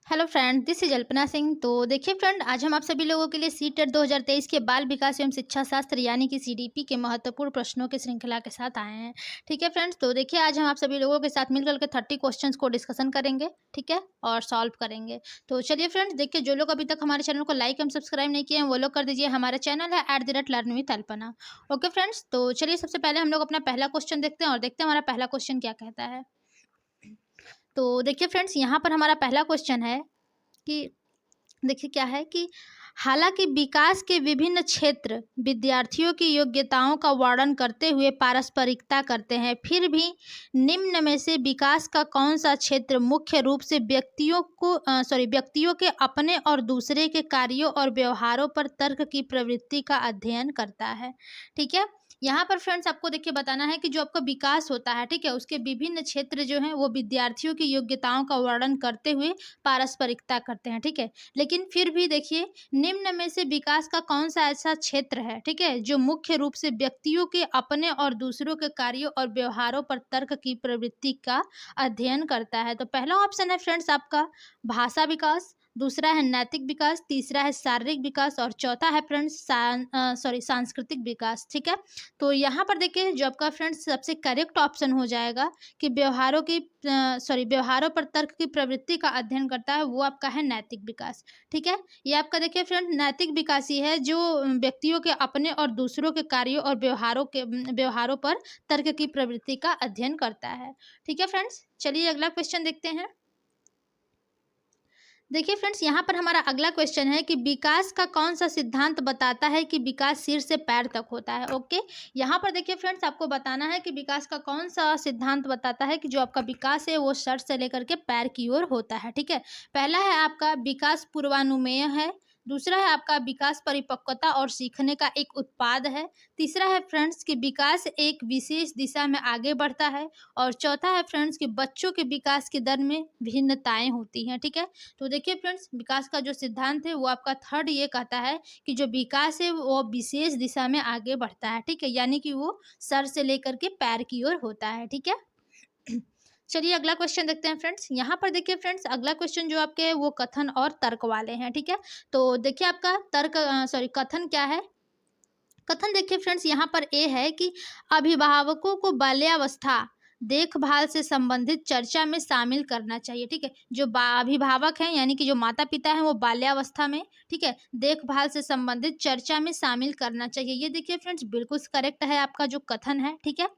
Hello friend, this is Alpana Singh. तो देखिए friend, आज हम आप सभी लोगों के लिए सी टेट 2023 के बाल विकास एवं शिक्षा शास्त्र यानी कि सीडीपी के महत्वपूर्ण प्रश्नों की श्रृंखला के साथ आए हैं। ठीक है फ्रेंड्स, तो देखिए आज हम आप सभी लोगों के साथ मिलकर के 30 क्वेश्चंस को डिस्कशन करेंगे, ठीक है, और सॉल्व करेंगे। तो चलिए फ्रेंड्स, देखिए जो लोग अभी तक हमारे चैनल को लाइक एवं सब्सक्राइब नहीं किए हैं वो लोग कर दीजिए। हमारा चैनल है @learn with Alpana. Okay friends, तो चलिए सबसे पहले हम लोग अपना पहला क्वेश्चन देखते हैं और देखते हैं हमारा पहला क्वेश्चन क्या कहता है। तो देखिए फ्रेंड्स, यहाँ पर हमारा पहला क्वेश्चन है कि देखिए क्या है कि हालांकि विकास के विभिन्न क्षेत्र विद्यार्थियों की योग्यताओं का वर्णन करते हुए पारस्परिकता करते हैं, फिर भी निम्न में से विकास का कौन सा क्षेत्र मुख्य रूप से व्यक्तियों के अपने और दूसरे के कार्यों और व्यवहारों पर तर्क की प्रवृत्ति का अध्ययन करता है। ठीक है, यहाँ पर फ्रेंड्स आपको देखिए बताना है कि जो आपका विकास होता है, ठीक है, उसके विभिन्न क्षेत्र जो हैं वो विद्यार्थियों की योग्यताओं का वर्णन करते हुए पारस्परिकता करते हैं। ठीक है, लेकिन फिर भी देखिए निम्न में से विकास का कौन सा ऐसा क्षेत्र है, ठीक है, जो मुख्य रूप से व्यक्तियों के अपने और दूसरों के कार्यों और व्यवहारों पर तर्क की प्रवृत्ति का अध्ययन करता है। तो पहला ऑप्शन है फ्रेंड्स आपका भाषा विकास, दूसरा है नैतिक विकास, तीसरा है शारीरिक विकास और चौथा है फ्रेंड्स सांस्कृतिक विकास। ठीक है, तो यहाँ पर देखिए जो आपका फ्रेंड्स सबसे करेक्ट ऑप्शन हो जाएगा कि व्यवहारों पर तर्क की प्रवृत्ति का अध्ययन करता है, वो आपका है नैतिक विकास। ठीक है, ये आपका देखिए फ्रेंड नैतिक विकास ही है जो व्यक्तियों के अपने और दूसरों के कार्यों और व्यवहारों पर तर्क की प्रवृत्ति का अध्ययन करता है। ठीक है फ्रेंड्स, चलिए अगला क्वेश्चन देखते हैं। देखिए फ्रेंड्स, यहाँ पर हमारा अगला क्वेश्चन है कि विकास का कौन सा सिद्धांत बताता है कि विकास सिर से पैर तक होता है। ओके, यहाँ पर देखिए फ्रेंड्स आपको बताना है कि विकास का कौन सा सिद्धांत बताता है कि जो आपका विकास है वो सर से लेकर के पैर की ओर होता है। ठीक है, पहला है आपका विकास पूर्वानुमेय है, दूसरा है आपका विकास परिपक्वता और सीखने का एक उत्पाद है, तीसरा है फ्रेंड्स कि विकास एक विशेष दिशा में आगे बढ़ता है और चौथा है फ्रेंड्स कि बच्चों के विकास की दर में भिन्नताएं होती हैं। ठीक है, तो देखिए फ्रेंड्स विकास का जो सिद्धांत है वो आपका थर्ड ये कहता है कि जो विकास है वो विशेष दिशा में आगे बढ़ता है। ठीक है, यानी कि वो सर से लेकर के पैर की ओर होता है। ठीक है, चलिए अगला क्वेश्चन देखते हैं फ्रेंड्स। यहाँ पर देखिए फ्रेंड्स अगला क्वेश्चन जो आपके है वो कथन और तर्क वाले हैं। ठीक है, तो देखिए आपका कथन क्या है। कथन देखिए फ्रेंड्स यहाँ पर ए है कि अभिभावकों को बाल्यावस्था देखभाल से संबंधित चर्चा में शामिल करना चाहिए। ठीक है, जो अभिभावक हैं यानी कि जो माता पिता हैं वो बाल्यावस्था में, ठीक है, देखभाल से संबंधित चर्चा में शामिल करना चाहिए। ये देखिए फ्रेंड्स बिल्कुल करेक्ट है आपका जो कथन है। ठीक है,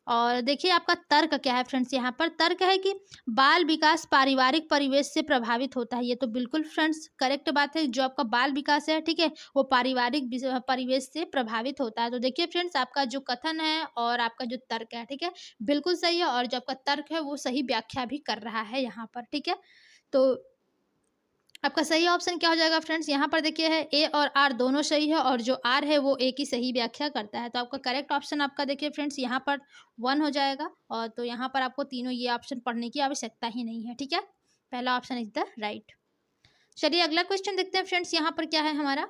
और देखिए आपका तर्क क्या है फ्रेंड्स। यहाँ पर तर्क है कि बाल विकास पारिवारिक परिवेश से प्रभावित होता है। ये तो बिल्कुल फ्रेंड्स करेक्ट बात है, जो आपका बाल विकास है, ठीक है, वो पारिवारिक परिवेश से प्रभावित होता है। तो देखिए फ्रेंड्स आपका जो कथन है और आपका जो तर्क है, ठीक है, बिल्कुल सही है और जो आपका तर्क है वो सही व्याख्या भी कर रहा है यहाँ पर। ठीक है, तो आपका सही ऑप्शन क्या हो जाएगा फ्रेंड्स। यहाँ पर देखिए है ए और आर दोनों सही है और जो आर है वो ए की सही व्याख्या करता है। तो आपका करेक्ट ऑप्शन आपका देखिए फ्रेंड्स यहाँ पर 1 हो जाएगा और तो यहाँ पर आपको तीनों ये ऑप्शन पढ़ने की आवश्यकता ही नहीं है। ठीक है, पहला ऑप्शन इज द राइट। चलिए अगला क्वेश्चन देखते हैं फ्रेंड्स। यहाँ पर क्या है हमारा,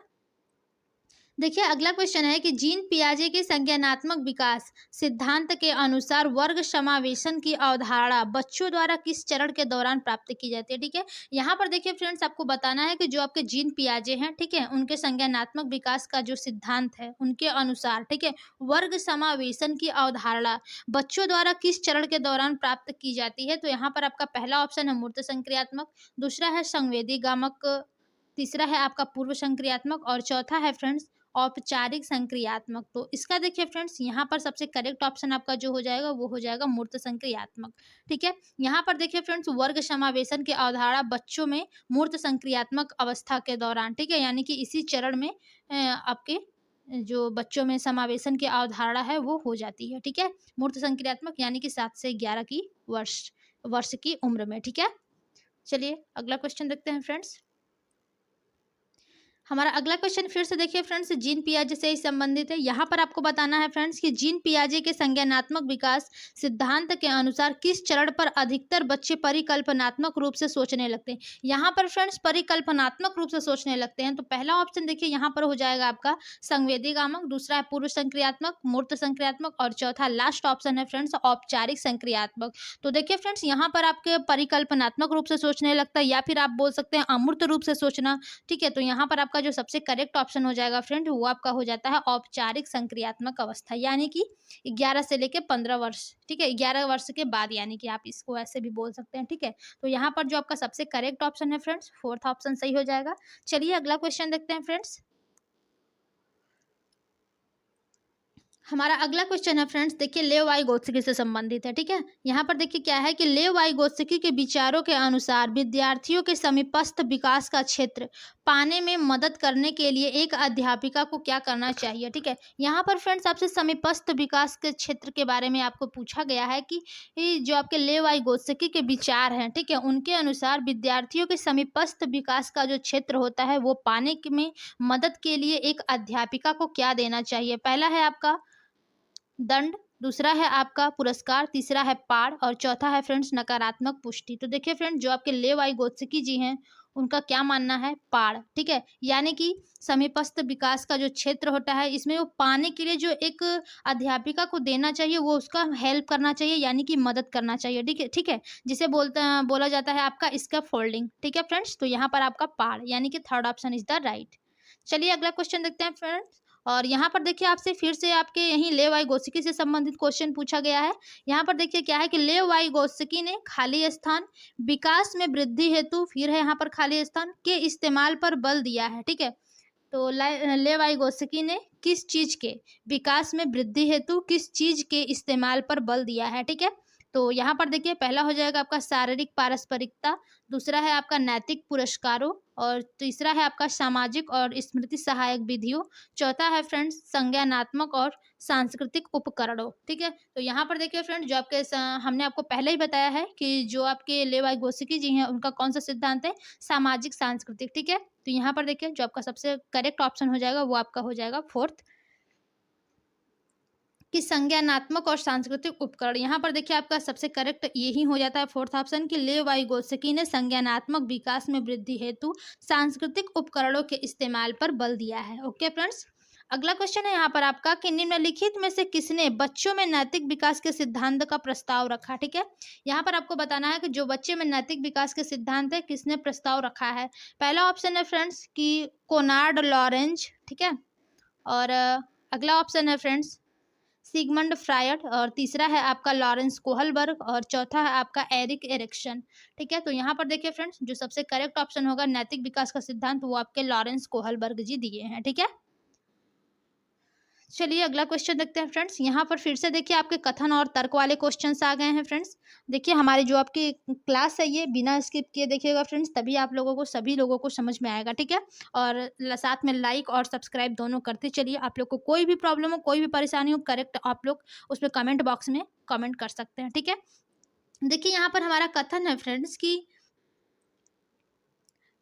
देखिए अगला क्वेश्चन है कि जीन पियाजे के संज्ञानात्मक विकास सिद्धांत के अनुसार वर्ग समावेशन की अवधारणा बच्चों द्वारा किस चरण के दौरान प्राप्त की जाती है। ठीक है, यहाँ पर देखिए फ्रेंड्स आपको बताना है कि जो आपके जीन पियाजे हैं, ठीक है, उनके संज्ञानात्मक विकास का जो सिद्धांत है उनके अनुसार, ठीक है, वर्ग समावेशन की अवधारणा बच्चों द्वारा किस चरण के दौरान प्राप्त की जाती है। तो यहाँ पर आपका पहला ऑप्शन है मूर्त संक्रियात्मक, दूसरा है संवेदी गामक, तीसरा है आपका पूर्व संक्रियात्मक और चौथा है फ्रेंड्स औपचारिक संक्रियात्मक। तो इसका देखिए फ्रेंड्स यहाँ पर सबसे करेक्ट ऑप्शन आपका जो हो जाएगा वो हो जाएगा मूर्त संक्रियात्मक। ठीक है, यहाँ पर देखिए फ्रेंड्स वर्ग समावेशन की अवधारणा बच्चों में मूर्त संक्रियात्मक अवस्था के दौरान, ठीक है, यानी कि इसी चरण में आपके जो बच्चों में समावेशन की अवधारणा है वो हो जाती है। ठीक है, मूर्त संक्रियात्मक यानी कि 7 से 11 की वर्ष वर्ष की उम्र में। ठीक है, चलिए अगला क्वेश्चन देखते हैं फ्रेंड्स। हमारा अगला क्वेश्चन फिर से देखिए फ्रेंड्स, जीन पियाजे से ही संबंधित है। यहाँ पर आपको बताना है फ्रेंड्स कि जीन पियाजे के संज्ञानात्मक विकास सिद्धांत के अनुसार किस चरण पर अधिकतर बच्चे परिकल्पनात्मक रूप से सोचने लगते हैं। यहाँ पर फ्रेंड्स परिकल्पनात्मक रूप से सोचने लगते हैं, तो पहला ऑप्शन देखिए यहाँ पर हो जाएगा आपका संवेदीगामक, दूसरा है पूर्व संक्रियात्मक, मूर्त संक्रियात्मक और चौथा लास्ट ऑप्शन है फ्रेंड्स औपचारिक संक्रियात्मक। तो देखिए फ्रेंड्स यहाँ पर आपके परिकल्पनात्मक रूप से सोचने लगता है, या फिर आप बोल सकते हैं अमूर्त रूप से सोचना। ठीक है, तो यहाँ पर आपका जो सबसे करेक्ट ऑप्शन हो जाएगा फ्रेंड, वो आपका हो जाता है औपचारिक संक्रियात्मक अवस्था, यानी कि 11 से लेके 15 वर्ष। ठीक है, 11 वर्ष के बाद, यानी कि आप इसको ऐसे भी बोल सकते हैं। ठीक है, तो यहाँ पर जो आपका सबसे करेक्ट ऑप्शन है फ्रेंड्स, फोर्थ ऑप्शन सही हो जाएगा। चलिए अगला क्वेश्चन देखते हैं फ्रेंड्स। हमारा अगला क्वेश्चन है फ्रेंड्स, देखिए लेव वाइगोत्स्की से संबंधित है। ठीक है, यहाँ पर देखिए क्या है कि लेव वाइगोत्स्की के विचारों के अनुसार विद्यार्थियों के समीपस्थ विकास का क्षेत्र पाने में मदद करने के लिए एक अध्यापिका को क्या करना चाहिए। ठीक है, यहाँ पर फ्रेंड्स आपसे समीपस्थ विकास के क्षेत्र के बारे में आपको पूछा गया है कि ये जो आपके लेव वाइगोत्स्की के विचार हैं, ठीक है, उनके अनुसार विद्यार्थियों के समीपस्थ विकास का जो क्षेत्र होता है वो पाने में मदद के लिए एक अध्यापिका को क्या देना चाहिए। पहला है आपका दंड, दूसरा है आपका पुरस्कार, तीसरा है पाड़ और चौथा है फ्रेंड्स नकारात्मक पुष्टि। तो देखिए फ्रेंड्स जो आपके लेव वाइगोत्स्की जी हैं उनका क्या मानना है, पाड़। ठीक है, यानी कि समीपस्थ विकास का जो क्षेत्र होता है इसमें वो पाने के लिए जो एक अध्यापिका को देना चाहिए, वो उसका हेल्प करना चाहिए, यानी कि मदद करना चाहिए। ठीक है, ठीक है, जिसे बोला जाता है आपका इसका फोल्डिंग। ठीक है फ्रेंड्स, तो यहाँ पर आपका पाड़ यानी कि third option is the right. चलिए अगला क्वेश्चन देखते हैं फ्रेंड्स। और यहाँ पर देखिए आपसे फिर से आपके यहीं लेव वाइगोत्स्की से संबंधित क्वेश्चन पूछा गया है। यहाँ पर देखिए क्या है कि लेव वाइगोत्स्की ने खाली स्थान विकास में वृद्धि हेतु, फिर है यहाँ पर खाली स्थान के इस्तेमाल पर बल दिया है। ठीक है, तो लेव वाइगोत्स्की ने किस चीज के विकास में वृद्धि हेतु किस चीज के इस्तेमाल पर बल दिया है। ठीक है, तो यहाँ पर देखिए पहला हो जाएगा आपका शारीरिक पारस्परिकता, दूसरा है आपका नैतिक पुरस्कारों और तीसरा है आपका सामाजिक और स्मृति सहायक विधियों, चौथा है फ्रेंड्स संज्ञानात्मक और सांस्कृतिक उपकरणों। ठीक है, तो यहाँ पर देखिए फ्रेंड जो आपके हमने आपको पहले ही बताया है कि जो आपके लेव वाइगोत्स्की जी हैं उनका कौन सा सिद्धांत है, सामाजिक सांस्कृतिक। ठीक है, तो यहाँ पर देखिए जो आपका सबसे करेक्ट ऑप्शन हो जाएगा वो आपका हो जाएगा फोर्थ कि संज्ञानात्मक और सांस्कृतिक उपकरण। यहाँ पर देखिए आपका सबसे करेक्ट यही हो जाता है फोर्थ ऑप्शन कि लेव वाइगोत्स्की ने संज्ञानात्मक विकास में वृद्धि हेतु सांस्कृतिक उपकरणों के इस्तेमाल पर बल दिया है। ओके फ्रेंड्स, अगला क्वेश्चन है यहाँ पर आपका कि निम्नलिखित में से किसने बच्चों में नैतिक विकास के सिद्धांत का प्रस्ताव रखा। ठीक है, यहाँ पर आपको बताना है कि जो बच्चे में नैतिक विकास के सिद्धांत है किसने प्रस्ताव रखा है। पहला ऑप्शन है फ्रेंड्स कि कोनार्ड लॉरेंज। ठीक है, और अगला ऑप्शन है फ्रेंड्स सिगमंड फ्रायड और तीसरा है आपका लॉरेंस कोहलबर्ग और चौथा है आपका एरिक एरिक्सन। ठीक है, तो यहाँ पर देखिए फ्रेंड्स जो सबसे करेक्ट ऑप्शन होगा नैतिक विकास का सिद्धांत वो आपके लॉरेंस कोहलबर्ग जी दिए हैं। ठीक है, चलिए अगला क्वेश्चन देखते हैं फ्रेंड्स। यहाँ पर फिर से देखिए आपके कथन और तर्क वाले क्वेश्चंस आ गए हैं फ्रेंड्स। देखिए हमारी जो आपकी क्लास है ये बिना स्किप किए देखिएगा फ्रेंड्स, तभी आप लोगों को सभी लोगों को समझ में आएगा। ठीक है, और साथ में लाइक और सब्सक्राइब दोनों करते चलिए। आप लोग को कोई भी प्रॉब्लम हो, कोई भी परेशानी हो, करेक्ट आप लोग उसमें कमेंट बॉक्स में कमेंट कर सकते हैं। ठीक है, देखिए यहाँ पर हमारा कथन है फ्रेंड्स की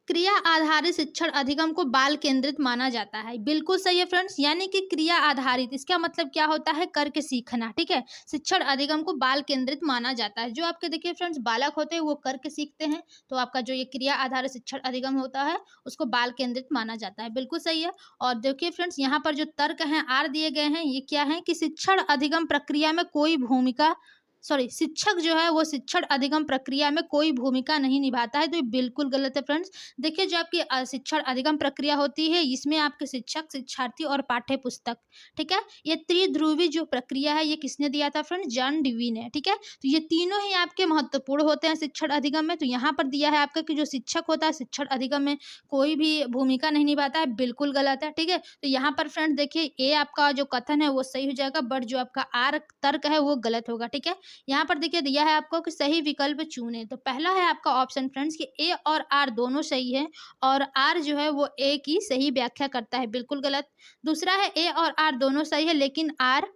क्रिया आधारित शिक्षण अधिगम को बाल केंद्रित माना जाता है। बिल्कुल सही है फ्रेंड्स, यानी कि क्रिया आधारित इसका मतलब क्या होता है, करके सीखना। ठीक है, शिक्षण अधिगम को बाल केंद्रित माना जाता है। जो आपके देखिए फ्रेंड्स बालक होते हैं वो करके सीखते हैं, तो आपका जो ये क्रिया आधारित शिक्षण अधिगम होता है उसको बाल केंद्रित माना जाता है। बिल्कुल सही है। और देखिए फ्रेंड्स यहाँ पर जो तर्क हैं आर दिए गए हैं ये क्या है कि शिक्षण अधिगम प्रक्रिया में कोई भूमिका शिक्षक जो है वो शिक्षण अधिगम प्रक्रिया में कोई भूमिका नहीं निभाता है, तो ये बिल्कुल गलत है फ्रेंड्स। देखिए जो आपकी शिक्षण अधिगम प्रक्रिया होती है इसमें आपके शिक्षक, शिक्षार्थी और पाठ्य पुस्तक, ठीक है, ये त्रिध्रुवी जो प्रक्रिया है ये किसने दिया था फ्रेंड्स, जॉन डीवी ने। ठीक है, तो ये तीनों ही आपके महत्वपूर्ण होते हैं शिक्षण अधिगम में। तो यहाँ पर दिया है आपका कि जो शिक्षक होता है शिक्षण अधिगम में कोई भी भूमिका नहीं निभाता है, बिल्कुल गलत है। ठीक है, तो यहाँ पर फ्रेंड्स देखिए ए आपका जो कथन है वो सही हो जाएगा, बट जो आपका आर तर्क है वो गलत होगा। ठीक है, यहाँ पर देखिए दिया है आपको कि सही विकल्प चुने, तो पहला है आपका ऑप्शन फ्रेंड्स कि ए और आर दोनों सही है और आर जो है वो ए की सही व्याख्या करता है, बिल्कुल गलत। दूसरा है ए और आर दोनों सही है लेकिन आर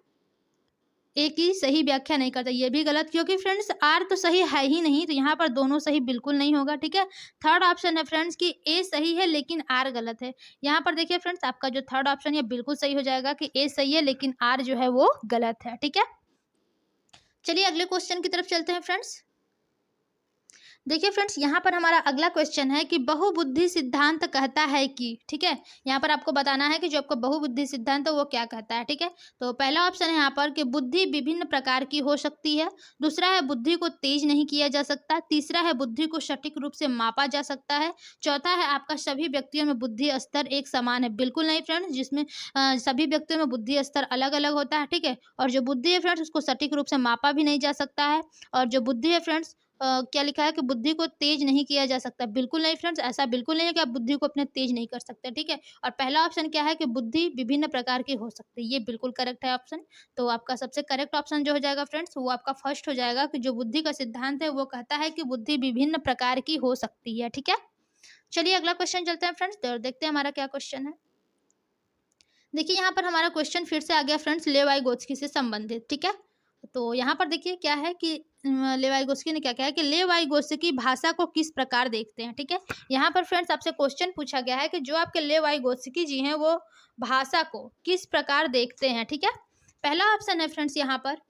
एक ही सही व्याख्या नहीं करता, ये भी गलत, क्योंकि फ्रेंड्स आर तो सही है ही नहीं, तो यहाँ पर दोनों सही बिल्कुल नहीं होगा। ठीक है, थर्ड ऑप्शन है फ्रेंड्स कि ए सही है लेकिन आर गलत है। यहाँ पर देखिए फ्रेंड्स, आपका जो थर्ड ऑप्शन है बिल्कुल सही हो जाएगा कि ए सही है लेकिन आर जो है वो गलत है। ठीक है, चलिए अगले क्वेश्चन की तरफ चलते हैं फ्रेंड्स। देखिए फ्रेंड्स, यहाँ पर हमारा अगला क्वेश्चन है कि बहुबुद्धि सिद्धांत कहता है कि, ठीक है, यहाँ पर आपको बताना है कि जो आपका बहुबुद्धि सिद्धांत है वो क्या कहता है। ठीक है, तो पहला ऑप्शन है यहाँ पर कि बुद्धि विभिन्न प्रकार की हो सकती है। दूसरा है बुद्धि को तेज नहीं किया जा सकता। तीसरा है बुद्धि को सटीक रूप से मापा जा सकता है। चौथा है आपका सभी व्यक्तियों में बुद्धि स्तर एक समान है। बिल्कुल नहीं फ्रेंड्स, जिसमें सभी व्यक्तियों में बुद्धि स्तर अलग अलग होता है। ठीक है, और जो बुद्धि है फ्रेंड्स उसको सटीक रूप से मापा भी नहीं जा सकता है। और जो बुद्धि है फ्रेंड्स, क्या लिखा है कि बुद्धि को तेज नहीं किया जा सकता। बिल्कुल नहीं फ्रेंड्स, ऐसा बिल्कुल नहीं है कि आप बुद्धि को अपने तेज नहीं कर सकते। ठीक है, और पहला ऑप्शन क्या है कि बुद्धि विभिन्न प्रकार की हो सकती है, ये बिल्कुल करेक्ट है ऑप्शन। तो आपका सबसे करेक्ट ऑप्शन जो हो जाएगा फ्रेंड्स, वो आपका फर्स्ट हो जाएगा कि जो बुद्धि का सिद्धांत है वो कहता है कि बुद्धि विभिन्न प्रकार की हो सकती है। ठीक है, चलिए अगला क्वेश्चन चलते हैं फ्रेंड्स, तो देखते हैं हमारा क्या क्वेश्चन है। देखिए यहाँ पर हमारा क्वेश्चन फिर से आ गया फ्रेंड्स, ले वाइगोत्स्की से संबंधित। ठीक है, तो यहाँ पर देखिए क्या है कि ले वाइगोत्स्की ने क्या कहा है कि ले वाइगोत्स्की भाषा को किस प्रकार देखते हैं। ठीक है, यहाँ पर फ्रेंड्स आपसे क्वेश्चन पूछा गया है कि जो आपके ले वाइगोत्स्की जी हैं वो भाषा को किस प्रकार देखते हैं। ठीक है, पहला ऑप्शन है फ्रेंड्स यहाँ पर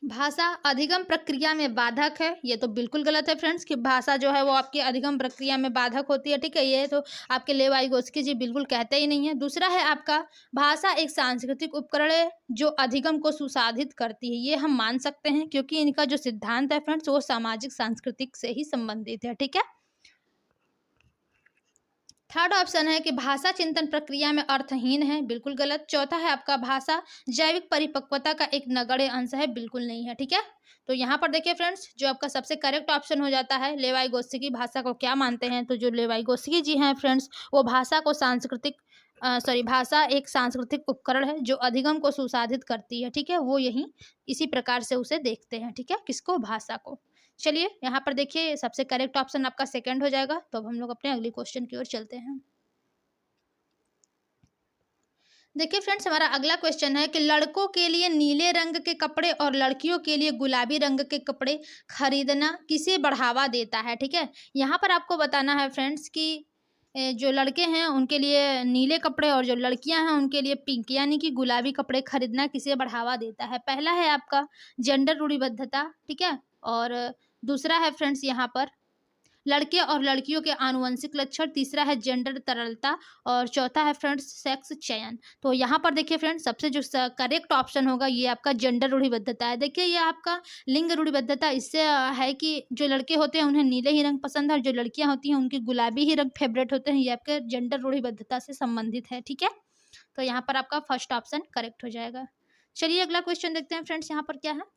भाषा अधिगम प्रक्रिया में बाधक है। ये तो बिल्कुल गलत है फ्रेंड्स कि भाषा जो है वो आपकी अधिगम प्रक्रिया में बाधक होती है। ठीक है, ये तो आपके ले वाइगोत्स्की जी बिल्कुल कहते ही नहीं है। दूसरा है आपका भाषा एक सांस्कृतिक उपकरण है जो अधिगम को सुसाधित करती है। ये हम मान सकते हैं क्योंकि इनका जो सिद्धांत है फ्रेंड्स वो सामाजिक सांस्कृतिक से ही संबंधित है। ठीक है, थर्ड ऑप्शन है कि भाषा चिंतन प्रक्रिया में अर्थहीन है। बिल्कुल गलत। चौथा है आपका भाषा जैविक परिपक्वता का एक नगण्य अंश है। बिल्कुल नहीं है। ठीक है, तो यहाँ पर देखिए फ्रेंड्स, जो आपका सबसे करेक्ट ऑप्शन हो जाता है, ले वाइगोत्स्की भाषा को क्या मानते हैं, तो जो ले वाइगोत्स्की जी हैं फ्रेंड्स वो भाषा को भाषा एक सांस्कृतिक उपकरण है जो अधिगम को सुसाधित करती है। ठीक है, वो यही इसी प्रकार से उसे देखते हैं। ठीक है, किसको, भाषा को। चलिए यहाँ पर देखिए सबसे करेक्ट ऑप्शन आपका सेकंड हो जाएगा। तो अब हम लोग अपने अगली क्वेश्चन की ओर चलते हैं। देखिए फ्रेंड्स, हमारा अगला क्वेश्चन है कि लड़कों के लिए नीले रंग के कपड़े और लड़कियों के लिए गुलाबी रंग के कपड़े खरीदना किसे बढ़ावा देता है। ठीक है, यहाँ पर आपको बताना है फ्रेंड्स कि जो लड़के हैं उनके लिए नीले कपड़े और जो लड़कियां हैं उनके लिए पिंक यानी कि गुलाबी कपड़े खरीदना किसे बढ़ावा देता है। पहला है आपका जेंडर रूढ़िबद्धता। ठीक है, और दूसरा है फ्रेंड्स यहाँ पर लड़के और लड़कियों के आनुवंशिक लक्षण। तीसरा है जेंडर तरलता और चौथा है फ्रेंड्स सेक्स चयन। तो यहाँ पर देखिए फ्रेंड्स, सबसे जो करेक्ट ऑप्शन होगा ये आपका जेंडर रूढ़िबद्धता है। देखिए ये आपका लिंग रूढ़िबद्धता इससे है कि जो लड़के होते हैं उन्हें नीले ही रंग पसंद है और जो लड़कियां होती हैं उनकी गुलाबी ही रंग फेवरेट होते हैं। ये आपके जेंडर रूढ़िबद्धता से संबंधित है। ठीक है, तो यहाँ पर आपका फर्स्ट ऑप्शन करेक्ट हो जाएगा। चलिए अगला क्वेश्चन देखते हैं फ्रेंड्स, यहाँ पर क्या है।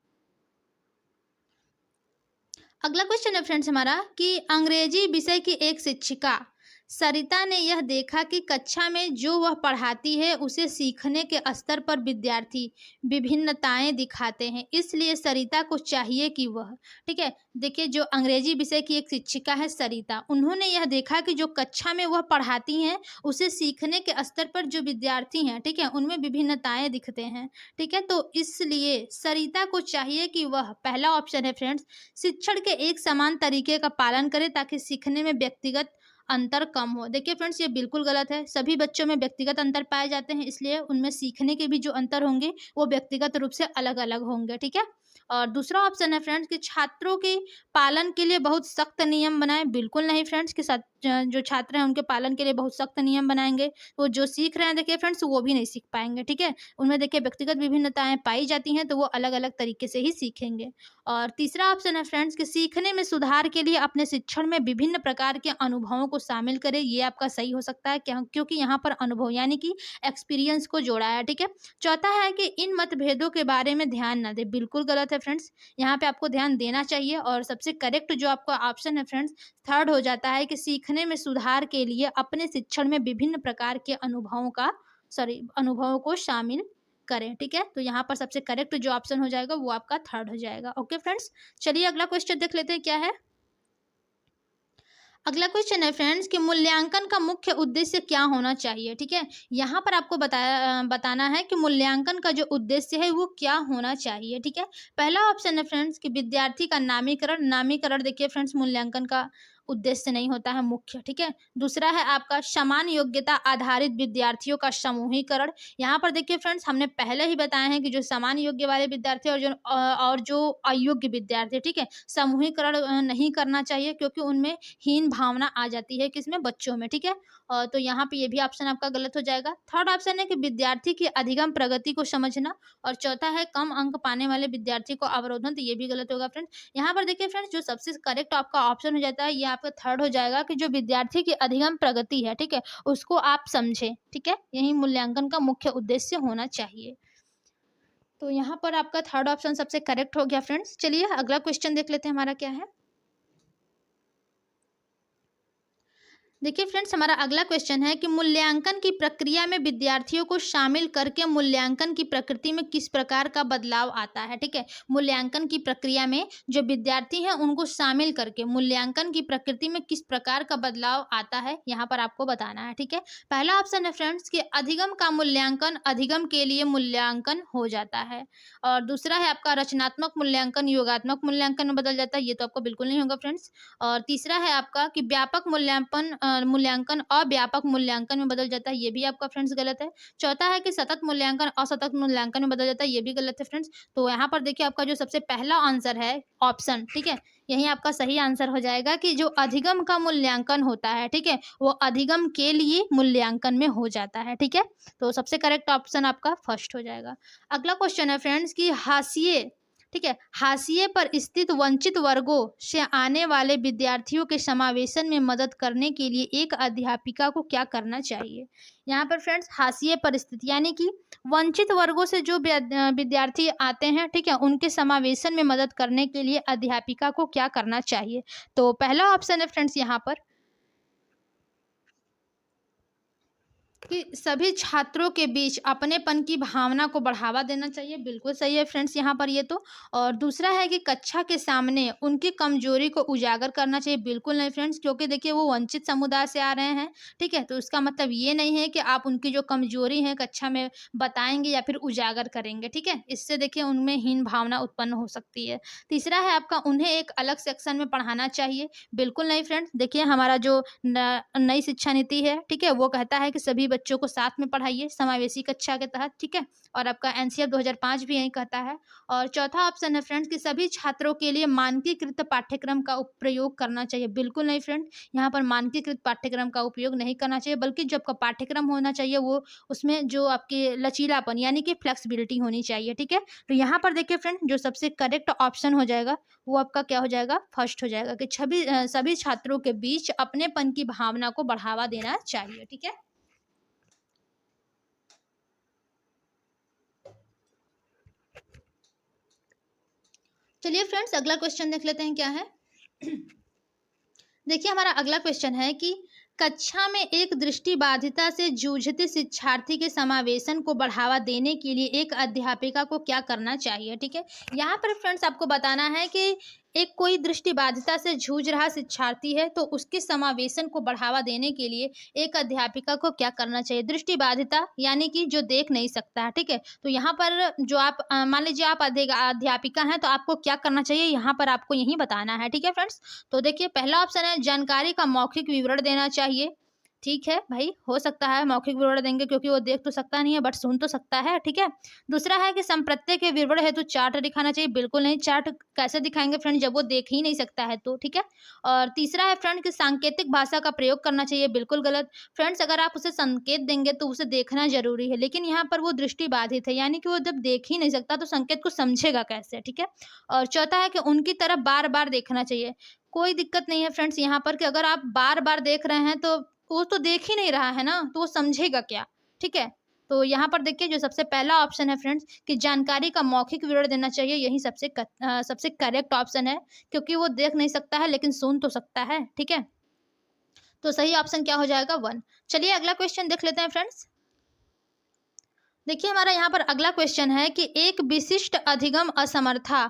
अगला क्वेश्चन है फ्रेंड्स हमारा कि अंग्रेजी विषय की एक शिक्षिका सरिता ने यह देखा कि कक्षा में जो वह पढ़ाती है उसे सीखने के स्तर पर विद्यार्थी विभिन्नताएं दिखाते हैं, इसलिए सरिता को चाहिए कि वह, ठीक है, देखिए जो अंग्रेजी विषय की एक शिक्षिका है सरिता, उन्होंने यह देखा कि जो कक्षा में वह पढ़ाती हैं उसे सीखने के स्तर पर जो विद्यार्थी हैं, ठीक है, उनमें विभिन्नताएं दिखते हैं। ठीक है, तो इसलिए सरिता को चाहिए कि वह, पहला ऑप्शन है फ्रेंड्स, शिक्षण के एक समान तरीके का पालन करे ताकि सीखने में व्यक्तिगत अंतर कम हो। देखिए फ्रेंड्स, ये बिल्कुल गलत है। सभी बच्चों में व्यक्तिगत अंतर पाए जाते हैं, इसलिए उनमें सीखने के भी जो अंतर होंगे वो व्यक्तिगत रूप से अलग अलग होंगे। ठीक है, और दूसरा ऑप्शन है फ्रेंड्स कि छात्रों के पालन के लिए बहुत सख्त नियम बनाएं। बिल्कुल नहीं फ्रेंड्स कि जो छात्र हैं उनके पालन के लिए बहुत सख्त नियम बनाएंगे तो जो सीख रहे हैं देखिए फ्रेंड्स वो भी नहीं सीख पाएंगे। ठीक है, उनमें देखिए व्यक्तिगत विभिन्नताएं पाई जाती हैं तो वो अलग अलग तरीके से ही सीखेंगे। और तीसरा ऑप्शन है फ्रेंड्स कि सीखने में सुधार के लिए अपने शिक्षण में विभिन्न प्रकार के अनुभवों को शामिल करें। ये आपका सही हो सकता है क्योंकि यहाँ पर अनुभव यानी कि एक्सपीरियंस को जोड़ा है। ठीक है, चौथा है कि इन मतभेदों के बारे में ध्यान न दे। बिल्कुल गलत है फ्रेंड्स, यहाँ पे आपको ध्यान देना चाहिए। और सबसे करेक्ट जो आपका ऑप्शन है फ्रेंड्स थर्ड हो जाता है कि सीखने में सुधार के लिए अपने शिक्षण में विभिन्न प्रकार के अनुभवों को शामिल करें। ठीक है, तो यहाँ पर सबसे करेक्ट जो ऑप्शन हो जाएगा वो आपका थर्ड हो जाएगा। ओके फ्रेंड्स, चलिए अगला क्वेश्चन देख लेते हैं क्या है। अगला क्वेश्चन है फ्रेंड्स कि मूल्यांकन का मुख्य उद्देश्य क्या होना चाहिए। ठीक है, यहाँ पर आपको बताना है कि मूल्यांकन का जो उद्देश्य है वो क्या होना चाहिए। ठीक है, पहला ऑप्शन है फ्रेंड्स कि विद्यार्थी का नामीकरण। नामीकरण देखिए फ्रेंड्स मूल्यांकन का उद्देश्य नहीं होता है मुख्य। ठीक है, दूसरा है आपका समान योग्यता आधारित विद्यार्थियों का समूहीकरण। यहाँ पर देखिए फ्रेंड्स हमने पहले ही बताया है कि जो समान योग्य वाले विद्यार्थी और जो अयोग्य विद्यार्थी, ठीक है, समूहीकरण नहीं करना चाहिए क्योंकि उनमें हीन भावना आ जाती है किसमें, बच्चों में। ठीक है, तो यहाँ पे ये भी ऑप्शन आपका गलत हो जाएगा। थर्ड ऑप्शन है कि विद्यार्थी की अधिगम प्रगति को समझना, और चौथा है कम अंक पाने वाले विद्यार्थी को अवरोधन, तो ये भी गलत होगा फ्रेंड्स। यहाँ पर देखिए फ्रेंड्स जो सबसे करेक्ट आपका ऑप्शन हो जाता है ये आपका थर्ड हो जाएगा कि जो विद्यार्थी की अधिगम प्रगति है, ठीक है, उसको आप समझें। ठीक है, यही मूल्यांकन का मुख्य उद्देश्य होना चाहिए। तो यहाँ पर आपका थर्ड ऑप्शन सबसे करेक्ट हो गया फ्रेंड्स। चलिए अगला क्वेश्चन देख लेते हैं हमारा क्या है। देखिए फ्रेंड्स हमारा अगला क्वेश्चन है कि मूल्यांकन की प्रक्रिया में विद्यार्थियों को शामिल करके मूल्यांकन की प्रकृति में किस प्रकार का बदलाव आता है। ठीक है, मूल्यांकन की प्रक्रिया में जो विद्यार्थी हैं उनको शामिल करके मूल्यांकन की प्रकृति में किस प्रकार का बदलाव आता है, यहाँ पर आपको बताना है। ठीक है, पहला ऑप्शन है फ्रेंड्स कि अधिगम का मूल्यांकन अधिगम के लिए मूल्यांकन हो जाता है, और दूसरा है आपका रचनात्मक मूल्यांकन योगात्मक मूल्यांकन में बदल जाता है, ये तो आपको बिल्कुल नहीं होगा फ्रेंड्स। और तीसरा है आपका कि व्यापक मूल्यांकन अव्यापक मूल्यांकन में बदल जाता है, ये भी आपका फ्रेंड्स गलत है। चौथा है कि सतत मूल्यांकन असतत मूल्यांकन में बदल जाता है, ये भी गलत है फ्रेंड्स। तो यहाँ पर देखिए आपका जो सबसे पहला आंसर है ऑप्शन, ठीक है, यही आपका सही आंसर हो जाएगा कि जो अधिगम का मूल्यांकन होता है, ठीक है, वो अधिगम के लिए मूल्यांकन में हो जाता है। ठीक है, तो सबसे करेक्ट ऑप्शन आपका फर्स्ट हो जाएगा। अगला क्वेश्चन है फ्रेंड्स कि हाशिए, ठीक है, हाशिए पर स्थित वंचित वर्गों से आने वाले विद्यार्थियों के समावेशन में मदद करने के लिए एक अध्यापिका को क्या करना चाहिए। यहाँ पर फ्रेंड्स हाशिए पर स्थित यानी कि वंचित वर्गों से जो विद्यार्थी आते हैं, ठीक है, उनके समावेशन में मदद करने के लिए अध्यापिका को क्या करना चाहिए। तो पहला ऑप्शन है फ्रेंड्स यहाँ पर कि सभी छात्रों के बीच अपनेपन की भावना को बढ़ावा देना चाहिए, बिल्कुल सही है फ्रेंड्स यहाँ पर ये तो। और दूसरा है कि कक्षा के सामने उनकी कमजोरी को उजागर करना चाहिए, बिल्कुल नहीं फ्रेंड्स, क्योंकि देखिए वो वंचित समुदाय से आ रहे हैं, ठीक है, तो इसका मतलब ये नहीं है कि आप उनकी जो कमजोरी है कक्षा में बताएंगे या फिर उजागर करेंगे। ठीक है, इससे देखिए उनमें हीन भावना उत्पन्न हो सकती है। तीसरा है आपका उन्हें एक अलग सेक्शन में पढ़ाना चाहिए, बिल्कुल नहीं फ्रेंड्स, देखिए हमारा जो नई शिक्षा नीति है, ठीक है, वो कहता है कि सभी बच्चों को साथ में पढ़ाइए समावेशी कक्षा के तहत। ठीक है, और आपका एनसीएफ 2005 भी यही कहता है। और चौथा ऑप्शन है फ्रेंड्स कि सभी छात्रों के लिए मानकीकृत पाठ्यक्रम का प्रयोग करना चाहिए, बिल्कुल नहीं फ्रेंड, यहाँ पर मानकीकृत पाठ्यक्रम का उपयोग नहीं करना चाहिए, बल्कि जो आपका पाठ्यक्रम होना चाहिए वो उसमें जो आपके लचीलापन यानी कि फ्लेक्सिबिलिटी होनी चाहिए। ठीक है, तो यहाँ पर देखिए फ्रेंड जो सबसे करेक्ट ऑप्शन हो जाएगा वो आपका क्या हो जाएगा, फर्स्ट हो जाएगा कि सभी छात्रों के बीच अपनेपन की भावना को बढ़ावा देना चाहिए। ठीक है, चलिए फ्रेंड्स अगला क्वेश्चन देख लेते हैं क्या है। देखिए हमारा अगला क्वेश्चन है कि कक्षा में एक दृष्टिबाधिता से जूझते शिक्षार्थी के समावेशन को बढ़ावा देने के लिए एक अध्यापिका को क्या करना चाहिए। ठीक है, यहाँ पर फ्रेंड्स आपको बताना है कि एक कोई दृष्टिबाधिता से जूझ रहा शिक्षार्थी है तो उसके समावेशन को बढ़ावा देने के लिए एक अध्यापिका को क्या करना चाहिए। दृष्टिबाधिता यानी कि जो देख नहीं सकता है, ठीक है, तो यहाँ पर जो आप मान लीजिए आप अध्यापिका हैं तो आपको क्या करना चाहिए, यहाँ पर आपको यही बताना है। ठीक है फ्रेंड्स, तो देखिए पहला ऑप्शन है जानकारी का मौखिक विवरण देना चाहिए। ठीक है भाई, हो सकता है मौखिक विवरण देंगे क्योंकि वो देख तो सकता नहीं है बट सुन तो सकता है। ठीक है, दूसरा है कि संप्रत्यय के विवरण हेतु चार्ट दिखाना चाहिए, बिल्कुल नहीं, चार्ट कैसे दिखाएंगे फ्रेंड जब वो देख ही नहीं सकता है तो। ठीक है, और तीसरा है फ्रेंड कि सांकेतिक भाषा का प्रयोग करना चाहिए, बिल्कुल गलत फ्रेंड्स, अगर आप उसे संकेत देंगे तो उसे देखना जरूरी है, लेकिन यहाँ पर वो दृष्टि बाधित है यानी कि वो जब देख ही नहीं सकता तो संकेत को समझेगा कैसे। ठीक है, और चौथा है कि उनकी तरफ बार बार देखना चाहिए, कोई दिक्कत नहीं है फ्रेंड्स यहाँ पर कि अगर आप बार बार देख रहे हैं तो वो तो देख ही नहीं रहा है ना, तो वो समझेगा क्या। ठीक है, तो यहाँ पर देखिए जो सबसे पहला ऑप्शन है फ्रेंड्स कि जानकारी का मौखिक विवरण देना चाहिए, यही सबसे करेक्ट ऑप्शन है, क्योंकि वो देख नहीं सकता है लेकिन सुन तो सकता है। ठीक है, तो सही ऑप्शन क्या हो जाएगा, 1। चलिए अगला क्वेश्चन देख लेते हैं फ्रेंड्स। देखिए हमारा यहाँ पर अगला क्वेश्चन है कि एक विशिष्ट अधिगम असमर्था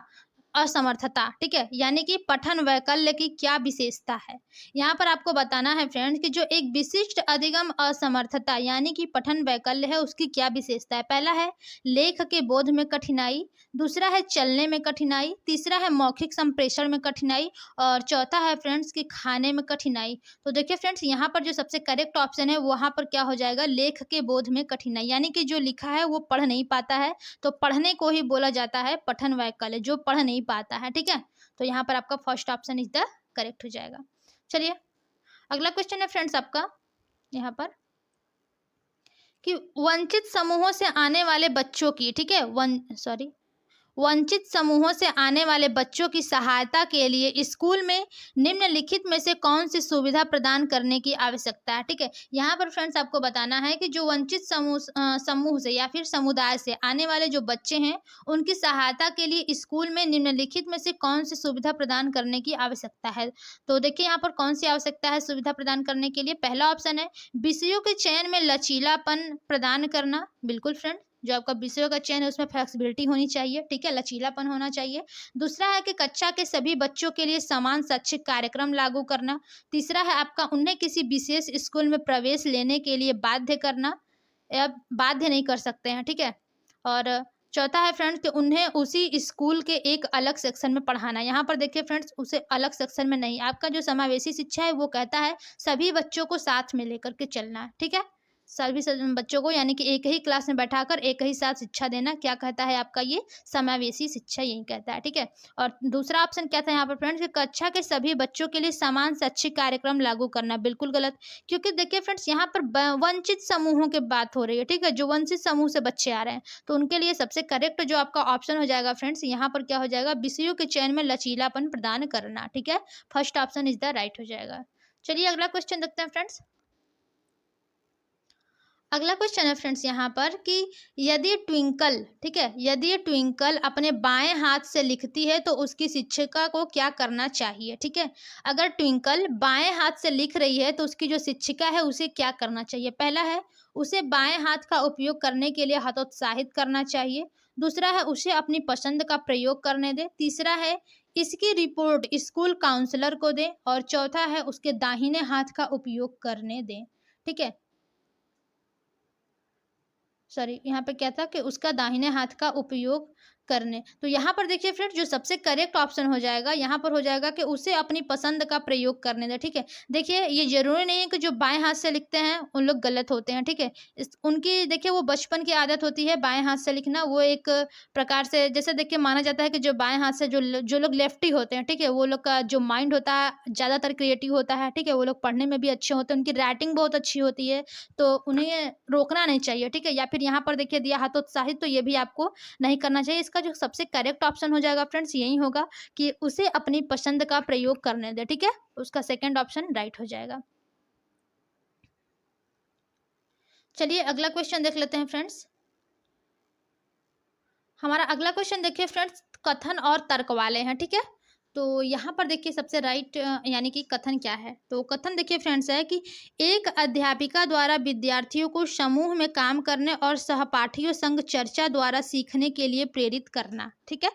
असमर्थता, ठीक है, यानी कि पठन वैकल्य की क्या विशेषता है। यहाँ पर आपको बताना है फ्रेंड्स कि जो एक विशिष्ट अधिगम असमर्थता यानी कि पठन वैकल्य है उसकी क्या विशेषता है। पहला है लेख के बोध में कठिनाई, दूसरा है चलने में कठिनाई, तीसरा है मौखिक संप्रेषण में कठिनाई और चौथा है फ्रेंड्स कि खाने में कठिनाई। तो देखिए फ्रेंड्स यहाँ पर जो सबसे करेक्ट ऑप्शन है वहाँ पर क्या हो जाएगा, लेख के बोध में कठिनाई, यानी कि जो लिखा है वो पढ़ नहीं पाता है, तो पढ़ने को ही बोला जाता है पठन वैकल्य, जो पढ़ नहीं पाता है, ठीक है। तो यहाँ पर आपका first option is the correct हो जाएगा। चलिए अगला क्वेश्चन है फ्रेंड्स आपका यहाँ पर कि वंचित समूहों से आने वाले बच्चों की, ठीक है, वंचित समूहों से आने वाले बच्चों की सहायता के लिए स्कूल में निम्नलिखित में से कौन सी सुविधा प्रदान करने की आवश्यकता है। ठीक है, यहाँ पर फ्रेंड्स आपको बताना है कि जो वंचित समूह से या फिर समुदाय से आने वाले जो बच्चे हैं उनकी सहायता के लिए स्कूल में निम्नलिखित में से कौन सी सुविधा प्रदान करने की आवश्यकता है। तो देखिए यहाँ पर कौन सी आवश्यकता है सुविधा प्रदान करने के लिए। पहला ऑप्शन है विषयों के चयन में लचीलापन प्रदान करना, बिल्कुल फ्रेंड, जो आपका विषयों का चयन है उसमें फ्लेक्सिबिलिटी होनी चाहिए, ठीक है, लचीलापन होना चाहिए। दूसरा है कि कक्षा के सभी बच्चों के लिए समान शैक्षिक कार्यक्रम लागू करना। तीसरा है आपका उन्हें किसी विशेष स्कूल में प्रवेश लेने के लिए बाध्य करना, या बाध्य नहीं कर सकते हैं, ठीक है। और चौथा है फ्रेंड्स कि उन्हें उसी स्कूल के एक अलग सेक्शन में पढ़ाना। यहाँ पर देखिए फ्रेंड्स उसे अलग सेक्शन में नहीं, आपका जो समावेशी शिक्षा है वो कहता है सभी बच्चों को साथ में लेकर के चलना है, ठीक है, सभी बच्चों को यानी कि एक ही क्लास में बैठाकर एक ही साथ शिक्षा देना, क्या कहता है आपका ये समावेशी शिक्षा, यही कहता है, ठीक है। और दूसरा ऑप्शन क्या था यहाँ पर फ्रेंड्स कि कक्षा के सभी बच्चों के लिए समान शैक्षिक कार्यक्रम लागू करना, बिल्कुल गलत, क्योंकि देखिए फ्रेंड्स यहाँ पर वंचित समूहों की बात हो रही है, ठीक है, जो वंचित समूह से बच्चे आ रहे हैं तो उनके लिए सबसे करेक्ट जो आपका ऑप्शन हो जाएगा फ्रेंड्स यहाँ पर क्या हो जाएगा, विषयों के चयन में लचीलापन प्रदान करना, ठीक है, first option is the right हो जाएगा। चलिए अगला क्वेश्चन देखते हैं फ्रेंड्स। अगला क्वेश्चन है फ्रेंड्स यहाँ पर कि यदि ट्विंकल, ठीक है, यदि ट्विंकल अपने बाएं हाथ से लिखती है तो उसकी शिक्षिका को क्या करना चाहिए। ठीक है, अगर ट्विंकल बाएं हाथ से लिख रही है तो उसकी जो शिक्षिका है उसे क्या करना चाहिए। पहला है उसे बाएं हाथ का उपयोग करने के लिए हतोत्साहित करना चाहिए, दूसरा है उसे अपनी पसंद का प्रयोग करने दे, तीसरा है इसकी रिपोर्ट स्कूल काउंसलर को दे और चौथा है उसके दाहिने हाथ का उपयोग करने दें। ठीक है, सॉरी यहाँ पे क्या था कि उसका दाहिने हाथ का उपयोग करने। तो यहाँ पर देखिए फ्रेंड जो सबसे करेक्ट ऑप्शन हो जाएगा यहाँ पर हो जाएगा कि उसे अपनी पसंद का प्रयोग करने दे। ठीक है, देखिए ये जरूरी नहीं है कि जो बाएं हाथ से लिखते हैं उन लोग गलत होते हैं, ठीक है, उनकी देखिए वो बचपन की आदत होती है बाएं हाथ से लिखना, वो एक प्रकार से जैसे देखिए माना जाता है कि जो बाएं हाथ से जो लोग लेफ्टी होते हैं, ठीक है, वो लोग का जो माइंड होता है ज़्यादातर क्रिएटिव होता है, ठीक है, वो लोग पढ़ने में भी अच्छे होते हैं, उनकी राइटिंग बहुत अच्छी होती है, तो उन्हें रोकना नहीं चाहिए। ठीक है, या फिर यहाँ पर देखिए दिया हतोत्साहित, तो ये भी आपको नहीं करना चाहिए। इसका जो सबसे करेक्ट ऑप्शन हो जाएगा फ्रेंड्स यही होगा कि उसे अपनी पसंद का प्रयोग करने दे। ठीक है, उसका सेकंड ऑप्शन राइट हो जाएगा। चलिए अगला क्वेश्चन देख लेते हैं फ्रेंड्स। हमारा अगला क्वेश्चन देखिए फ्रेंड्स कथन और तर्क वाले हैं, ठीक है। तो यहाँ पर देखिए सबसे राइट यानी कि कथन क्या है, तो कथन देखिए फ्रेंड्स है कि एक अध्यापिका द्वारा विद्यार्थियों को समूह में काम करने और सहपाठियों संग चर्चा द्वारा सीखने के लिए प्रेरित करना। ठीक है,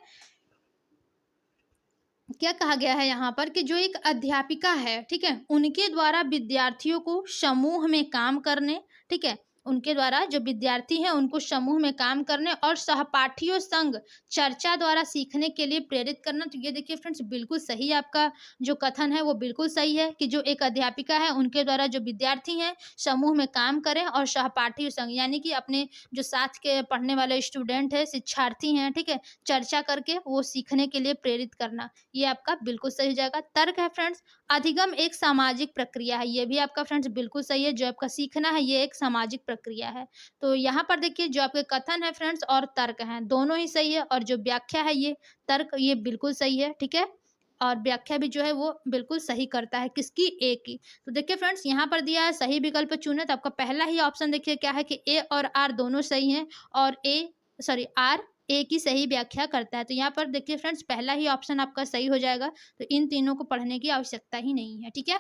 क्या कहा गया है यहाँ पर कि जो एक अध्यापिका है, ठीक है, उनके द्वारा विद्यार्थियों को समूह में काम करने, ठीक है, उनके द्वारा जो विद्यार्थी हैं उनको समूह में काम करने और सहपाठियों संग चर्चा द्वारा सीखने के लिए प्रेरित करना। तो ये देखिए फ्रेंड्स बिल्कुल सही आपका जो कथन है वो बिल्कुल सही है कि जो एक अध्यापिका है उनके द्वारा जो विद्यार्थी हैं समूह में काम करें और सहपाठियों संग यानी कि अपने जो साथ के पढ़ने वाले स्टूडेंट है शिक्षार्थी हैं, ठीक है, चर्चा करके वो सीखने के लिए प्रेरित करना, ये आपका बिल्कुल सही हो जाएगा। तर्क है फ्रेंड्स अधिगम एक सामाजिक प्रक्रिया है, ये भी आपका फ्रेंड्स बिल्कुल सही है, जो आपका सीखना है ये एक सामाजिक प्रक्रिया है। तो यहाँ पर देखिए जो आपके कथन है फ्रेंड्स और तर्क हैं दोनों ही सही है, और जो व्याख्या है ये तर्क ये बिल्कुल सही है, ठीक है, और व्याख्या भी जो है वो बिल्कुल सही करता है किसकी, ए की। तो देखिए फ्रेंड्स यहाँ पर दिया है सही विकल्प चुने, तो आपका पहला ही ऑप्शन देखिए क्या है कि ए और आर दोनों सही हैं, और आर ए की सही व्याख्या करता है। तो यहाँ पर देखिए फ्रेंड्स पहला ही ऑप्शन आपका सही हो जाएगा, तो इन तीनों को पढ़ने की आवश्यकता ही नहीं है। ठीक है,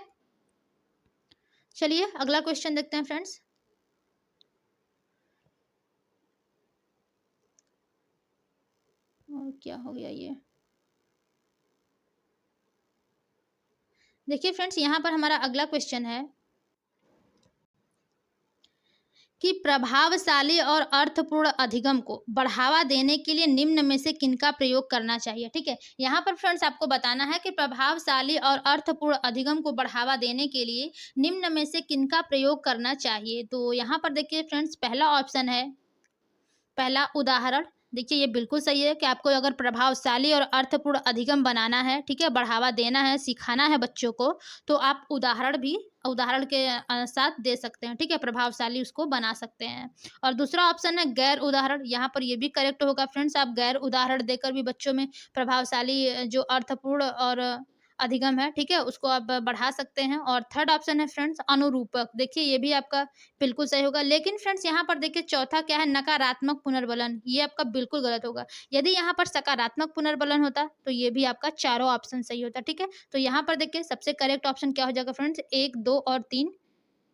चलिए अगला क्वेश्चन देखते हैं फ्रेंड्स। और क्या हो गया ये, देखिए फ्रेंड्स, यहाँ पर हमारा अगला क्वेश्चन है कि प्रभावशाली और अर्थपूर्ण अधिगम को बढ़ावा देने के लिए निम्न में से किनका प्रयोग करना चाहिए। ठीक है, यहाँ पर फ्रेंड्स आपको बताना है कि प्रभावशाली और अर्थपूर्ण अधिगम को बढ़ावा देने के लिए निम्न में से किनका प्रयोग करना चाहिए। तो यहाँ पर देखिए फ्रेंड्स, पहला ऑप्शन है, पहला उदाहरण। देखिए ये बिल्कुल सही है कि आपको अगर प्रभावशाली और अर्थपूर्ण अधिगम बनाना है, ठीक है, बढ़ावा देना है, सिखाना है बच्चों को, तो आप उदाहरण भी उदाहरण के साथ दे सकते हैं। ठीक है, प्रभावशाली उसको बना सकते हैं। और दूसरा ऑप्शन है गैर उदाहरण। यहाँ पर ये भी करेक्ट होगा फ्रेंड्स, आप गैर उदाहरण देकर भी बच्चों में प्रभावशाली जो अर्थपूर्ण और अधिगम है, ठीक है, उसको आप बढ़ा सकते हैं। और थर्ड ऑप्शन है फ्रेंड्स अनुरूपक। देखिए ये भी आपका बिल्कुल सही होगा। लेकिन फ्रेंड्स यहाँ पर देखिए चौथा क्या है, नकारात्मक पुनर्बलन। ये आपका बिल्कुल गलत होगा। यदि यहाँ पर सकारात्मक पुनर्बलन होता तो ये भी आपका चारों ऑप्शन सही होता। ठीक है, तो यहाँ पर देखिए सबसे करेक्ट ऑप्शन क्या हो जाएगा फ्रेंड्स, 1, 2 और 3,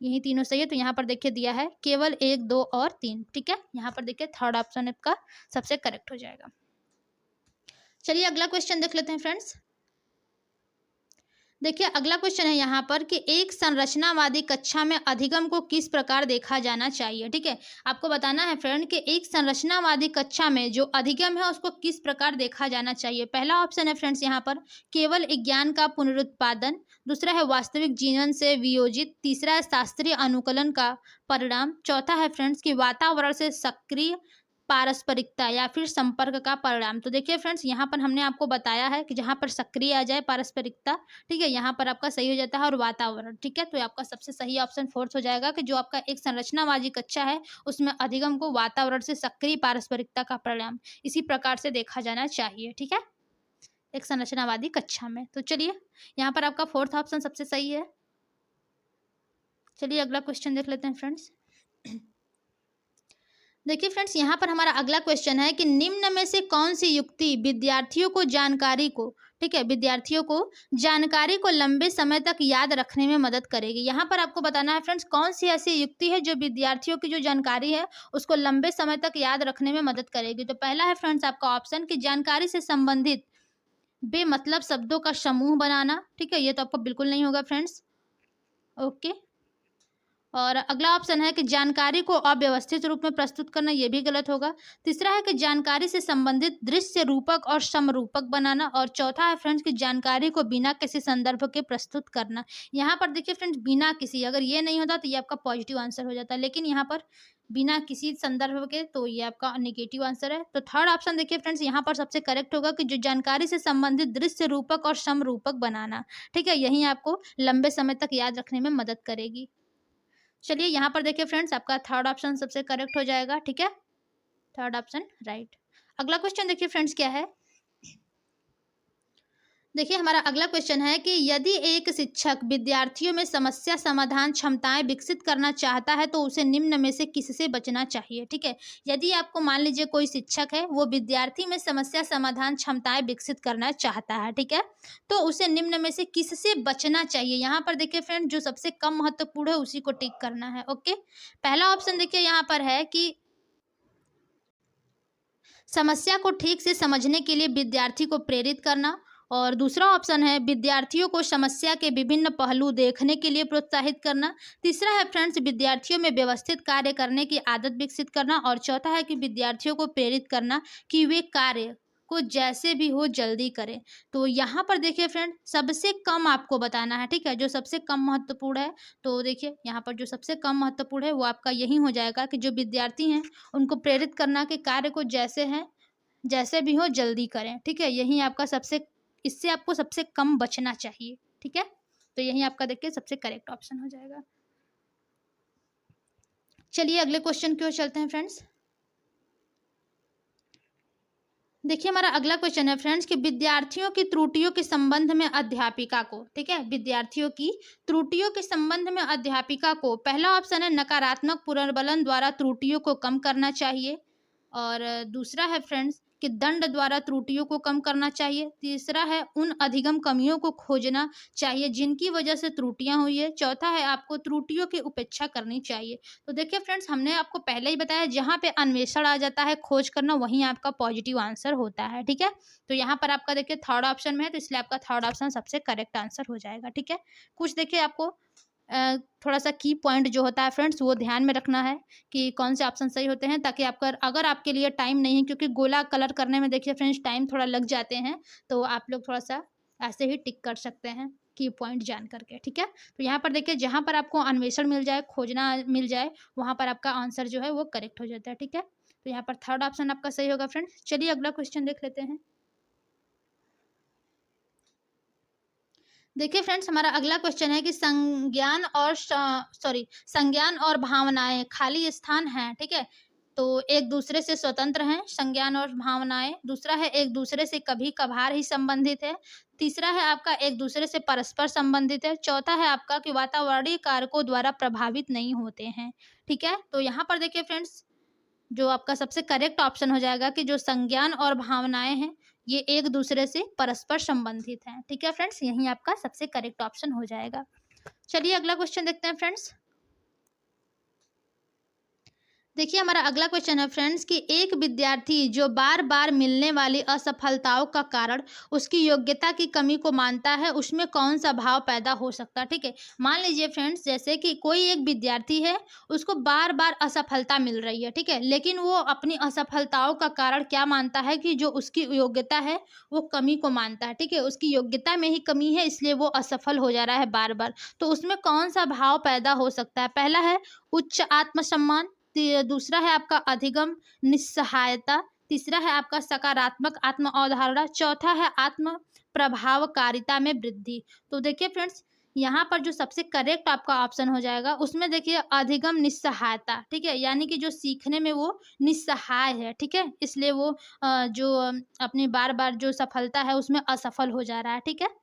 यही तीनों सही है। तो यहाँ पर देखिए दिया है केवल 1, 2 और 3। ठीक है, यहाँ पर देखिए थर्ड ऑप्शन आपका सबसे करेक्ट हो जाएगा। चलिए अगला क्वेश्चन देख लेते हैं फ्रेंड्स। देखिए अगला क्वेश्चन है यहाँ पर कि एक संरचनावादी कक्षा में अधिगम को किस प्रकार देखा जाना चाहिए। ठीक है, आपको बताना है फ्रेंड कि एक संरचनावादी कक्षा में जो अधिगम है उसको किस प्रकार देखा जाना चाहिए। पहला ऑप्शन है फ्रेंड्स यहाँ पर केवल ज्ञान का पुनरुत्पादन, दूसरा है वास्तविक जीवन से वियोजित, तीसरा है शास्त्रीय अनुकूलन का परिणाम, चौथा है फ्रेंड्स कि वातावरण से सक्रिय पारस्परिकता या फिर संपर्क का परिणाम। तो देखिए फ्रेंड्स, यहाँ पर हमने आपको बताया है कि जहाँ पर सक्रिय आ जाए पारस्परिकता, ठीक है, यहाँ पर आपका सही हो जाता है, और वातावरण। ठीक है, तो आपका सबसे सही ऑप्शन फोर्थ हो जाएगा कि जो आपका एक संरचनावादी कक्षा है उसमें अधिगम को वातावरण से सक्रिय पारस्परिकता का परिणाम इसी प्रकार से देखा जाना चाहिए। ठीक है, एक संरचनावादी कक्षा में। तो चलिए यहाँ पर आपका फोर्थ ऑप्शन सबसे सही है। चलिए अगला क्वेश्चन देख लेते हैं फ्रेंड्स। देखिए फ्रेंड्स, यहाँ पर हमारा अगला क्वेश्चन है कि निम्न में से कौन सी युक्ति विद्यार्थियों को जानकारी को, ठीक है, विद्यार्थियों को जानकारी को लंबे समय तक याद रखने में मदद करेगी। यहाँ पर आपको बताना है फ्रेंड्स कौन सी ऐसी युक्ति है जो विद्यार्थियों की जो जानकारी है उसको लंबे समय तक याद रखने में मदद करेगी। तो पहला है फ्रेंड्स आपका ऑप्शन कि जानकारी से संबंधित बेमतलब शब्दों का समूह बनाना। ठीक है, ये तो आपको बिल्कुल नहीं होगा फ्रेंड्स। ओके, और अगला ऑप्शन है कि जानकारी को अव्यवस्थित रूप में प्रस्तुत करना, यह भी गलत होगा। तीसरा है कि जानकारी से संबंधित दृश्य रूपक और समरूपक बनाना, और चौथा है फ्रेंड्स कि जानकारी को बिना किसी संदर्भ के प्रस्तुत करना। यहाँ पर देखिए फ्रेंड्स बिना किसी, अगर ये नहीं होता तो ये आपका पॉजिटिव आंसर हो जाता है, लेकिन यहाँ पर बिना किसी संदर्भ के, तो ये आपका नेगेटिव आंसर है। तो थर्ड ऑप्शन देखिए फ्रेंड्स यहाँ पर सबसे करेक्ट होगा कि जो जानकारी से संबंधित दृश्य रूपक और समरूपक बनाना, ठीक है, यही आपको लंबे समय तक याद रखने में मदद करेगी। चलिए यहाँ पर देखिए फ्रेंड्स आपका थर्ड ऑप्शन सबसे करेक्ट हो जाएगा। ठीक है, थर्ड ऑप्शन राइट। अगला क्वेश्चन देखिए फ्रेंड्स क्या है। देखिए हमारा अगला क्वेश्चन है कि यदि एक शिक्षक विद्यार्थियों में समस्या समाधान क्षमताएं विकसित करना चाहता है तो उसे निम्न में से किससे बचना चाहिए। ठीक है, यदि आपको मान लीजिए कोई शिक्षक है वो विद्यार्थी में समस्या समाधान क्षमताएं विकसित करना चाहता है, ठीक है, तो उसे निम्न में से किससे बचना चाहिए। यहाँ पर देखिए फ्रेंड जो सबसे कम महत्वपूर्ण है उसी को टिक करना है। ओके, पहला ऑप्शन देखिए यहाँ पर है कि समस्या को ठीक से समझने के लिए विद्यार्थी को प्रेरित करना, और दूसरा ऑप्शन है विद्यार्थियों को समस्या के विभिन्न पहलू देखने के लिए प्रोत्साहित करना, तीसरा है फ्रेंड्स विद्यार्थियों में व्यवस्थित कार्य करने की आदत विकसित करना, और चौथा है कि विद्यार्थियों को प्रेरित करना कि वे कार्य को जैसे भी हो जल्दी करें। तो यहाँ पर देखिए फ्रेंड सबसे कम आपको बताना है, ठीक है, जो सबसे कम महत्वपूर्ण है। तो देखिए यहाँ पर जो सबसे कम महत्वपूर्ण है वो आपका यही हो जाएगा कि जो विद्यार्थी हैं उनको प्रेरित करना कि कार्य को जैसे भी हो जल्दी करें। ठीक है, यही आपका सबसे, इससे आपको सबसे कम बचना चाहिए। ठीक है, तो यही आपका देखिए सबसे करेक्ट ऑप्शन हो जाएगा। चलिए अगले क्वेश्चन की ओर चलते हैं फ्रेंड्स। देखिए हमारा अगला क्वेश्चन है फ्रेंड्स कि विद्यार्थियों की त्रुटियों के संबंध में अध्यापिका को, ठीक है, विद्यार्थियों की त्रुटियों के संबंध में अध्यापिका को पहला ऑप्शन है नकारात्मक पुनर्बलन द्वारा त्रुटियों को कम करना चाहिए, और दूसरा है फ्रेंड्स कि दंड द्वारा त्रुटियों को कम करना चाहिए। तीसरा है उन अधिगम कमियों को खोजना चाहिए जिनकी वजह से त्रुटियां हुई है। चौथा है आपको त्रुटियों की उपेक्षा करनी चाहिए। तो देखिए फ्रेंड्स, हमने आपको पहले ही बताया जहाँ पे अन्वेषण आ जाता है, खोज करना, वहीं आपका पॉजिटिव आंसर होता है। ठीक है, तो यहाँ पर आपका देखिए थर्ड ऑप्शन में है, तो इसलिए आपका थर्ड ऑप्शन सबसे करेक्ट आंसर हो जाएगा। ठीक है, कुछ देखिए आपको थोड़ा सा की पॉइंट जो होता है फ्रेंड्स वो ध्यान में रखना है कि कौन से ऑप्शन सही होते हैं, ताकि आपका अगर आपके लिए टाइम नहीं है, क्योंकि गोला कलर करने में देखिए फ्रेंड्स टाइम थोड़ा लग जाते हैं, तो आप लोग थोड़ा सा ऐसे ही टिक कर सकते हैं की पॉइंट जान करके। ठीक है, तो यहाँ पर देखिए जहाँ पर आपको अन्वेषण मिल जाए, खोजना मिल जाए, वहाँ पर आपका आंसर जो है वो करेक्ट हो जाता है। ठीक है, तो यहाँ पर थर्ड ऑप्शन आपका सही होगा फ्रेंड्स। चलिए अगला क्वेश्चन देख लेते हैं। देखिए फ्रेंड्स, हमारा अगला क्वेश्चन है कि संज्ञान और भावनाएं खाली स्थान हैं। ठीक है, तो एक दूसरे से स्वतंत्र हैं संज्ञान और भावनाएं। दूसरा है एक दूसरे से कभी कभार ही संबंधित है। तीसरा है आपका एक दूसरे से परस्पर संबंधित है। चौथा है आपका कि वातावरणीय कारकों द्वारा प्रभावित नहीं होते हैं। ठीक है, तो यहाँ पर देखिए फ्रेंड्स, जो आपका सबसे करेक्ट ऑप्शन हो जाएगा कि जो संज्ञान और भावनाएं हैं ये एक दूसरे से परस्पर संबंधित हैं। ठीक है फ्रेंड्स, यही आपका सबसे करेक्ट ऑप्शन हो जाएगा। चलिए अगला क्वेश्चन देखते हैं फ्रेंड्स। देखिए हमारा अगला क्वेश्चन है फ्रेंड्स कि एक विद्यार्थी जो बार बार मिलने वाली असफलताओं का कारण उसकी योग्यता की कमी को मानता है, उसमें कौन सा भाव पैदा हो सकता है। ठीक है, मान लीजिए फ्रेंड्स जैसे कि कोई एक विद्यार्थी है, उसको बार बार असफलता मिल रही है। ठीक है, लेकिन वो अपनी असफलताओं का कारण क्या मानता है कि जो उसकी योग्यता है वो कमी को मानता है। ठीक है, उसकी योग्यता में ही कमी है, इसलिए वो असफल हो जा रहा है बार बार। तो उसमें कौन सा भाव पैदा हो सकता है। पहला है उच्च आत्मसम्मान, दूसरा है आपका अधिगम निस्सहायता, तीसरा है आपका सकारात्मक आत्म अवधारणा, चौथा है आत्म प्रभावकारिता में वृद्धि। तो देखिए फ्रेंड्स, यहाँ पर जो सबसे करेक्ट आपका ऑप्शन हो जाएगा उसमें देखिए अधिगम निस्सहायता। ठीक है, यानी कि जो सीखने में वो निस्सहाय है। ठीक है, इसलिए वो जो अपनी बार बार जो सफलता है उसमें असफल हो जा रहा है। ठीक है,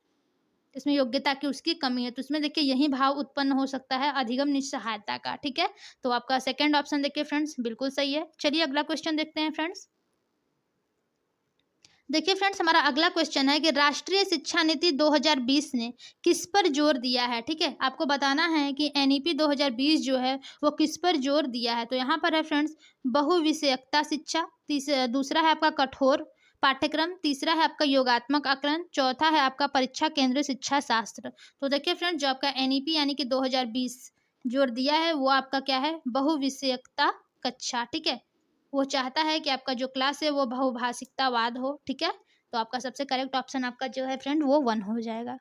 इसमें योग्यता की उसकी कमी है, तो इसमें देखिए यही भाव उत्पन्न हो सकता है अधिगम निस्सहायता का। ठीक है, तो आपका सेकंड ऑप्शन देखिए फ्रेंड्स बिल्कुल सही है। चलिए अगला क्वेश्चन देखते हैं फ्रेंड्स। देखिए फ्रेंड्स, हमारा अगला क्वेश्चन है कि राष्ट्रीय शिक्षा नीति 2020 ने किस पर जोर दिया है। ठीक है, आपको बताना है कि एनईपी 2020 जो है वो किस पर जोर दिया है। तो यहाँ पर है फ्रेंड्स बहुविषयकता शिक्षा, दूसरा है आपका कठोर पाठ्यक्रम, तीसरा है आपका योगात्मक आकलन, चौथा है आपका परीक्षा केंद्रित शिक्षा शास्त्र। तो देखिए फ्रेंड्स, जो आपका एनईपी यानी कि 2020 जोर दिया है वो आपका क्या है, बहुविषयकता कक्षा। ठीक है, वो चाहता है कि आपका जो क्लास है वो बहुभाषिकतावाद हो। ठीक है, तो आपका सबसे करेक्ट ऑप्शन आपका जो है फ्रेंड वो 1 हो जाएगा।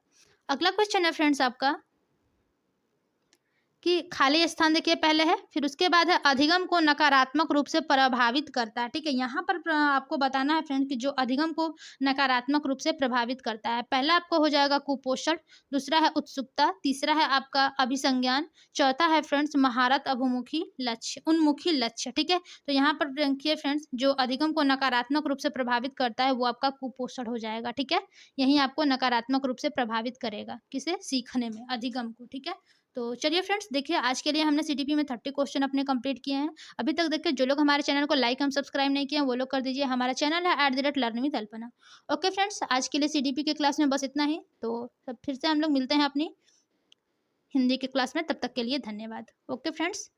अगला क्वेश्चन है फ्रेंड्स आपका कि खाली स्थान देखिए पहले है, फिर उसके बाद है अधिगम को नकारात्मक रूप से प्रभावित करता है। ठीक है, यहाँ पर आपको बताना है फ्रेंड कि जो अधिगम को नकारात्मक रूप से प्रभावित करता है, पहला आपको हो जाएगा कुपोषण, दूसरा है उत्सुकता, तीसरा है आपका अभिसंज्ञान, चौथा है फ्रेंड्स महारत अभिमुखी लक्ष्य उन्मुखी लक्ष्य। ठीक है, तो यहाँ पर देखिए फ्रेंड्स जो अधिगम को नकारात्मक रूप से प्रभावित करता है वो आपका कुपोषण हो जाएगा। ठीक है, यही आपको नकारात्मक रूप से प्रभावित करेगा, किसे, सीखने में, अधिगम को। ठीक है, तो चलिए फ्रेंड्स, देखिए आज के लिए हमने सीटीपी में 30 क्वेश्चन अपने कंप्लीट किए हैं। अभी तक देखिए जो लोग हमारे चैनल को लाइक एंड सब्सक्राइब नहीं किए हैं वो लोग कर दीजिए। हमारा चैनल है @learn with Alpana. Okay friends, आज के लिए सीटीपी के क्लास में बस इतना ही। तो फिर से हम लोग मिलते हैं अपनी हिंदी के क्लास में, तब तक के लिए धन्यवाद। Okay friends.